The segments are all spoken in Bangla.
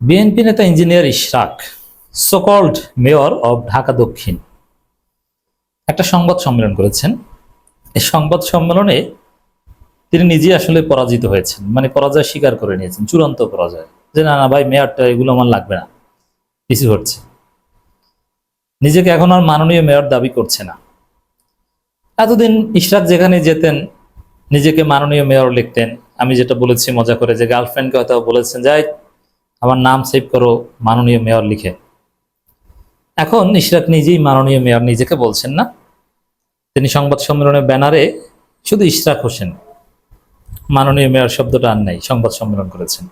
বিএনপি নেতা engineer Ishraque so called mayor of Dhaka দক্ষিণ একটা সংবাদ সম্মেলন করেছেন। এই সংবাদ সম্মেলনে তিনি নিজেই আসলে পরাজিত হয়েছেন, মানে পরাজয় স্বীকার করে নিয়েছেন, চূড়ান্ত পরাজয়, যে না না ভাই, মেয়রটা এগুলো আমার লাগবে না, কিছু হচ্ছে। নিজেকে এখন আর মাননীয় মেয়র দাবি করছে না। এতদিন ইশরাক যেখানে যেতেন নিজেকে মাননীয় মেয়র লিখতেন। আমি যেটা বলেছি মজা করে, যে গার্লফ্রেন্ডকে হয়তো বলেছেন, যাই আমার নাম সেভ করো মাননীয় মেয়র লিখে। এখন ইশরাক নিজেই মাননীয় মেয়র নিজেকে বলছেন না। তিনি সংবাদ সম্মেলনের ব্যানারে শুধু ইশরাক হোসেন, মাননীয় মেয়র শব্দটা আর নাই, সংবাদ সম্মেলন করেছেন।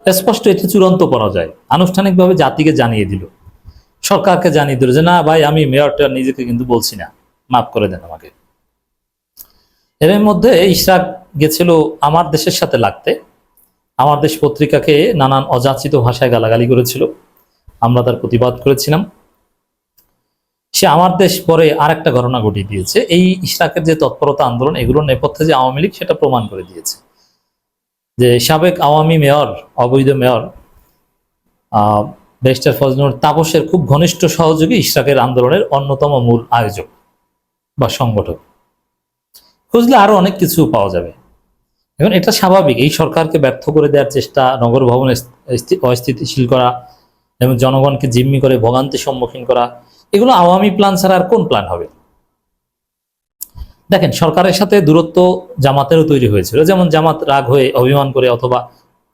স্পষ্ট এটি চূড়ান্ত পরাজয়। আনুষ্ঠানিকভাবে জাতিকে জানিয়ে দিল, সরকারকে জানিয়ে দিল যে না ভাই, আমি মেয়রটা নিজেকে কিন্তু বলছি না, মাফ করে দেন আমাকে। এর মধ্যে ইশরাক গেছিল আমার দেশের সাথে লাগতে। আমার দেশ পত্রিকাকে নানান অযাচিত ভাষায় গালাগালি করেছিল, আমরা তার প্রতিবাদ করেছিলাম। সে আমার দেশ পরে আর একটা ঘটনা ঘটিয়ে দিয়েছে। এই ইশরাকের যে তৎপরতা আন্দোলন, এগুলোর নেপথ্যে যে আওয়ামী লীগ, সেটা প্রমাণ করে দিয়েছে যে সাবেক আওয়ামী মেয়র, অবৈধ মেয়র ব্যারিস্টার ফজলুর তাপসের খুব ঘনিষ্ঠ সহযোগী ইশরাকের আন্দোলনের অন্যতম মূল আয়োজক বা সংগঠক। খুঁজলে আরো অনেক কিছু পাওয়া যাবে। এখন এটা স্বাভাবিক, এই সরকারকে ব্যর্থ করে দেওয়ার চেষ্টা, নগর ভবন অস্থিতিশীল করা এবং জনগণকে জিম্মি করে ভোগান্তির সম্মুখীন করা, এগুলো আওয়ামী প্ল্যান ছাড়া আর কোন প্ল্যান হবে? দেখেন, সরকারের সাথে দূরত্ব জামাতেরও তৈরি হয়েছিল। যেমন জামাত রাগ হয়ে অভিমান করে অথবা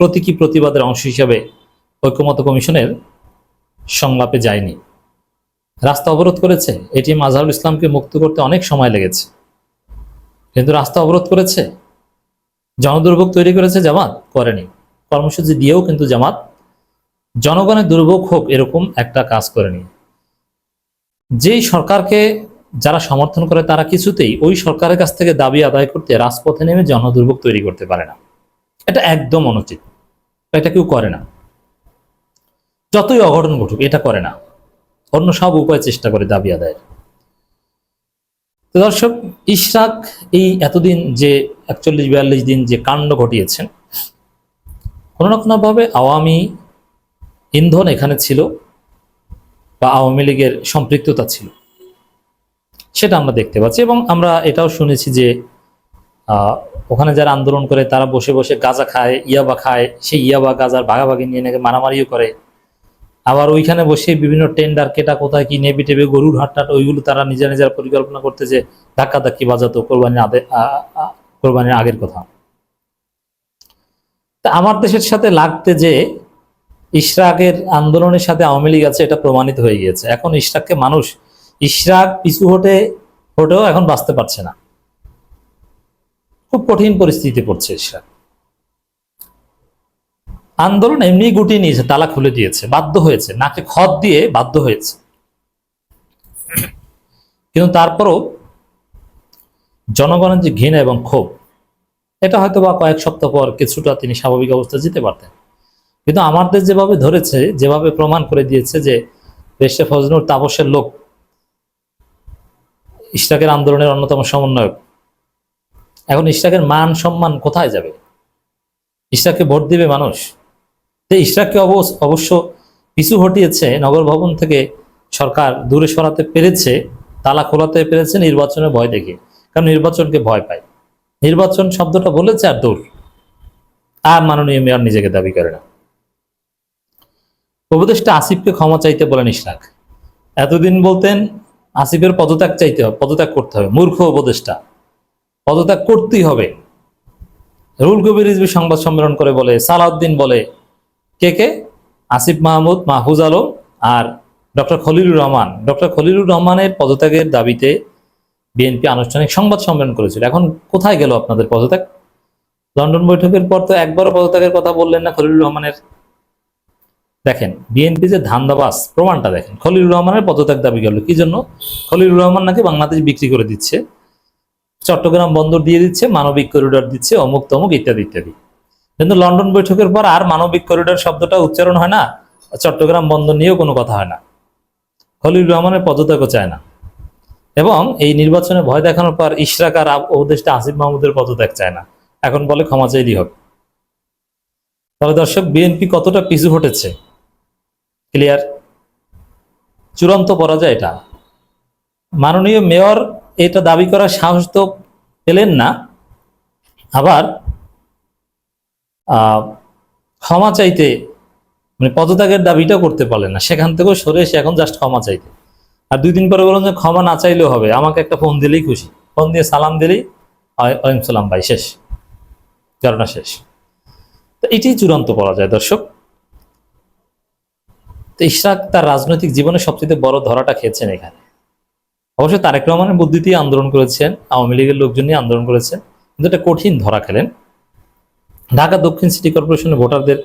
প্রতীকী প্রতিবাদের অংশ হিসেবে ঐক্যমত্য কমিশনের সংলাপে যায়নি, রাস্তা অবরোধ করেছে। এটিএম আজহারুল ইসলামকে মুক্ত করতে অনেক সময় লেগেছে, কিন্তু রাস্তা অবরোধ করেছে। জনদুর্ভোগ তৈরি করেছে জামাত? করেনি। কর্মসূচি দিয়েও কিন্তু জামাত জনগণের দুর্ভোগ হোক এরকম একটা কাজ করেনি। যেই সরকারকে যারা সমর্থন করে তারা কিছুতেই ওই সরকারের কাছ থেকে দাবি আদায় করতে রাজপথে নেমে জনদুর্ভোগ তৈরি করতে পারে না। এটা একদম অনুচিত, এটা কেউ করে না। যতই অঘটন ঘটুক এটা করে না, অন্য সব উপায় চেষ্টা করে দাবি আদায়ের। তো দর্শক, ইশরাক এই এতদিন যে 41-42 দিন যে কাণ্ড ঘটিয়েছেন, কোনো না কোনোভাবে আওয়ামী ইন্ধন এখানে ছিল বা আওয়ামী লীগের সম্পৃক্ততা ছিল, সেটা আমরা দেখতে পাচ্ছি। এবং আমরা এটাও শুনেছি যে ওখানে যারা আন্দোলন করে তারা বসে বসে গাঁজা খায়, ইয়াবা খায়, সেই ইয়াবা গাঁজার ভাগাভাগি নিয়ে নাকি মারামারিও করে। আবার ওইখানে বসে বিভিন্ন টেন্ডার কেটা কোথায় কি নেবে টেবে, গরুর হাটটাট, ওইগুলো তারা নিজেরা পরিকল্পনা করতে যে ধাক্কি বাজাতো কোরবানির আগের কথা। তা আমার দেশের সাথে লাগতে যে ইশরাকের আন্দোলনের সাথে আওয়ামী লীগ আছে, এটা প্রমাণিত হয়ে গিয়েছে। এখন ইশরাককে মানুষ, ইশরাক পিছু হটেও এখন বাঁচতে পারছে না, খুব কঠিন পরিস্থিতিতে পড়ছে ইশরাক। আন্দোলন এমনি গুটিয়ে নিয়েছে, তালা খুলে দিয়েছে, বাধ্য হয়েছে, নাকে খত দিয়ে বাধ্য হয়েছে। কিন্তু তারপরও জনগণের যে ঘৃণা এবং ক্ষোভ, এটা হয়তো বা কয়েক সপ্তাহ পর কিছুটা তিনি স্বাভাবিক অবস্থায় যেতে পারতেন। কিন্তু আমার দেশ যেভাবে ধরেছে, যেভাবে প্রমাণ করে দিয়েছে যে ব্যারিস্টার ফজলুর তাপসের লোক, ইশরাকের আন্দোলনের অন্যতম সমন্বয়ক, এখন ইশরাকের মান সম্মান কোথায় যাবে? ইশরাককে ভোট দিবে মানুষ? ইশরাককে অবশ্য পিছু হটিয়েছে, নগর ভবন থেকে সরকার দূরে সরাতে পেরেছে, তালা খোলাতে পেরেছে নির্বাচনের ভয় দেখে। কারণ নির্বাচনকে ভয় পায়, নির্বাচন শব্দটা বলেছে আর দূর, আর মাননীয় মেয়র নিজেকে দাবি করে না। উপদেষ্টা আসিফকে ক্ষমা চাইতে বলেন ইশরাক। এতদিন বলতেন আসিফের পদত্যাগ করতে হবে। মূর্খ উপদেষ্টা, পদত্যাগ করতেই হবে। রুহুল কবির রিজভী সংবাদ সম্মেলন করে বলে, সালাউদ্দিন বলে, কে আসিফ মাহমুদ, মাহফুজ আলম আর ডক্টর খলিলুর রহমান। ডক্টর খলিলুর রহমানের পদত্যাগের দাবিতে বিএনপি আনুষ্ঠানিক সংবাদ সম্মেলন করেছিল। এখন কোথায় গেল আপনাদের পদত্যাগ? লন্ডন বৈঠকের পর তো একবারও পদত্যাগের কথা বললেন না খলিলুর রহমানের। দেখেন বিএনপি যে ধান্দাবাজ, প্রমাণটা দেখেন। খলিলুর রহমানের পদত্যাগ দাবি গেল কি জন্য? খলিলুর রহমান নাকি বাংলাদেশ বিক্রি করে দিচ্ছে, চট্টগ্রাম বন্দর দিয়ে দিচ্ছে, মানবিক করিডোর দিচ্ছে, অমুক তমুক ইত্যাদি ইত্যাদি। কিন্তু লন্ডন বৈঠকের পর আর মানবিক করিডোর শব্দটা উচ্চারণ হয় না, চট্টগ্রাম বন্দর নিয়েও কোনো কথা হয় না। খলিলুর রহমানের পদত্যাগও চায় না। এবং এই নির্বাচনে ভয় দেখানোর পর ইশরাক আর উপদেষ্টা আসিফ মাহমুদের পদত্যাগ চায় না, এখন বলে ক্ষমা চাইলেই হবে। তবে দর্শক, বিএনপি কতটা পিছু হটেছে ক্লিয়ার, চূড়ান্ত পরাজয় এটা। মাননীয় মেয়র এটা দাবি করার সাহস তো পেলেন না, আবার ক্ষমা চাইতে মানে পদত্যাগের দাবিটা করতে পারলেন না, সেখান থেকেও সরে এসে এখন জাস্ট ক্ষমা চাইতে। আর 2 দিন পরে বললেন যে ক্ষমা না চাইলেও হবে, আমাকে একটা ফোন দিলেই খুশি, ফোন দিয়ে সালাম দিলেই ওয়ালাইকুম সালাম ভাই, শেষ, ঘটনা শেষ। তো এটাই চূড়ান্ত পরাজয় দর্শক। তো ইশরাক তার রাজনৈতিক জীবনে সবচেয়ে বড় ধরাটা খেয়েছেন এখানে। অবশ্যই তারেক রহমানের বুদ্ধিতে আন্দোলন করেছেন, আওয়ামী লীগের লোকজন নিয়ে আন্দোলন করেছেন, কিন্তু এটা কঠিন ধরা খেলেন। ঢাকা দক্ষিণ সিটি কর্পোরেশনের ভোটারদের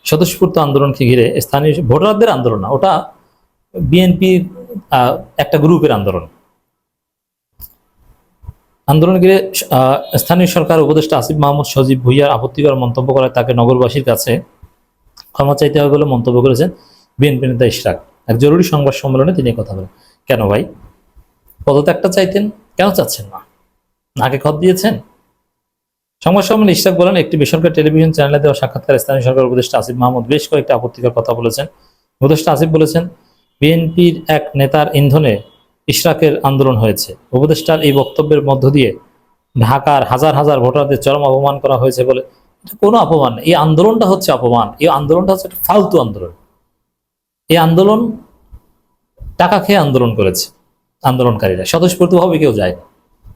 স্বতঃস্ফূর্ত আন্দোলনকে ঘিরে, স্থানীয় ভোটারদের আন্দোলন না, ওটা বিএনপির একটা গ্রুপের আন্দোলন। আন্দোলন ঘিরে স্থানীয় সরকার উপদেষ্টা আসিফ মাহমুদ সজীব ভুইয়ার আপত্তিকর মন্তব্য করায় তাকে নগরবাসীর কাছে ক্ষমা চাইতে হবে বলে মন্তব্য করেছেন বিএনপি নেতা ইশরাক। এক জরুরি সংবাদ সম্মেলনে তিনি কথা বলেন। কেন ভাই পদত্যাগটা চাইতেন, কেন চাচ্ছেন না? নাকে খত দিয়েছেন? সংবাদ সম্মেলনে ইশরাক বলেন, একটি বেসরকারি টেলিভিশন চ্যানেলে দেওয়া সাক্ষাৎকারে স্থানীয় সরকার উপদেষ্টা আসিফ মাহমুদ বেশ কয়েকটি আপত্তিকর কথা বলেছেন। উপদেষ্টা আসিফ বলেছেন, বিএনপির এক নেতার ইন্ধনে ইশরাকের আন্দোলন হয়েছে। উপদেষ্টার এই বক্তব্যের মধ্য দিয়ে ঢাকার হাজার হাজার ভোটারদের চরম অপমান করা হয়েছে বলে। এটা কোনো অপমান, এই আন্দোলনটা হচ্ছে অপমান। এই আন্দোলনটা হচ্ছে একটা ফালতু আন্দোলন। এই আন্দোলন টাকা খেয়ে আন্দোলন করেছে আন্দোলনকারীরা, স্বতঃস্ফূর্তভাবে কেউ যায় না।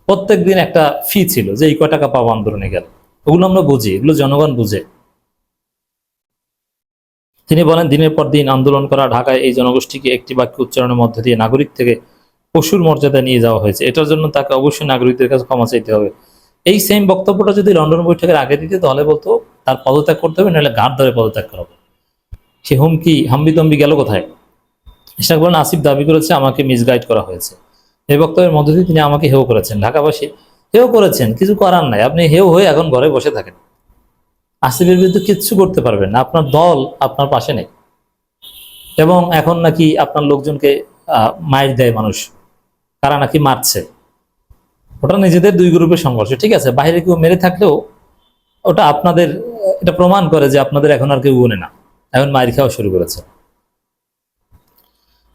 প্রত্যেক দিন একটা ফি ছিল যে এই কয় টাকা পাবো আন্দোলনে গেলে, ওগুলো আমরা বুঝি, এগুলো জনগণ বুঝে। তিনি বলেন, দিনের পর দিন আন্দোলন করা ঢাকায় এই জনগোষ্ঠীকে একটি বাক্য উচ্চারণের মধ্য দিয়ে নাগরিক থেকে পশুর মর্যাদা নিয়ে যাওয়া হয়েছে। এটার জন্য তাকে অবশ্যই নাগরিকদের কাছে ক্ষমা চাইতে হবে। এই সেম বক্তব্যটা যদি লন্ডন বৈঠকের আগে দিতে, তাহলে বলতো তার পদত্যাগ করতে হবে, নাহলে ঘাট ধরে পদত্যাগ করা হবে। সে হুমকি হাম্বিতম্বি গেল কোথায়? ইশরাক বলেন, আসিফ দাবি করেছে আমাকে মিসগাইড করা হয়েছে। এই বক্তব্যের মধ্য দিয়ে তিনি আমাকে হেয় করেছেন, ঢাকাবাসী হেয় করেছেন, কিছু করার নাই। আপনি হেয় হয়ে এখন ঘরে বসে থাকেন, আসিফের বিরুদ্ধে কিচ্ছু করতে পারবেন না, আপনার দল আপনার পাশে নেই। এবং এখন নাকি আপনার লোকজনকে মাইর দেয় মানুষ, কারা নাকি মারছে। ওটা নিজেদের 2 গ্রুপের সংঘর্ষ, ঠিক আছে, বাইরে কেউ মেরে থাকলেও ওটা আপনাদের, এটা প্রমাণ করে যে আপনাদের এখন আর কেউ গুনে না, এখন মাইর খাওয়া শুরু করেছে।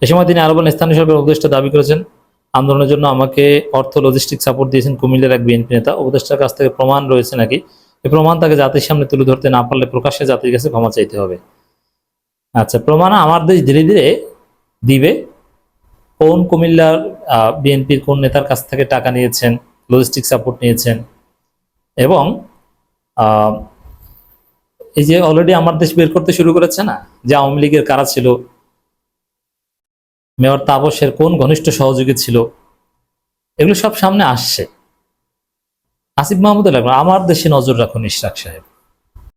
এ সময় তিনি আরো বলেন, স্থানীয় সরকার উপদেষ্টা দাবি করেছেন আন্দোলনের জন্য আমাকে অর্থ লজিস্টিক সাপোর্ট দিয়েছেন কুমিল্লার এক বিএনপি নেতা। উপদেষ্টার কাছ থেকে প্রমাণ রয়েছে নাকি, এই প্রমাণ তাকে জাতির সামনে তুলে ধরতে না পারলে প্রকাশ্যে জাতির কাছে ক্ষমা চাইতে হবে। আচ্ছা, প্রমাণ আমার দেশ ধীরে ধীরে দিবে। কোন কুমিল্লার বিএনপির কোন নেতার কাছ থেকে টাকা নিয়েছেন, লজিস্টিক সাপোর্ট নিয়েছেন, এবং এই যে অলরেডি আমার দেশ বের করতে শুরু করেছে না, যে আওয়ামী লীগের কারা ছিল, মেয়র তাপসের কোন ঘনিষ্ঠ সহযোগী ছিল, এগুলো সব সামনে আসছে। আসিফ মাহমুদ আমার দেশে নজর রাখুন ইশরাক সাহেব।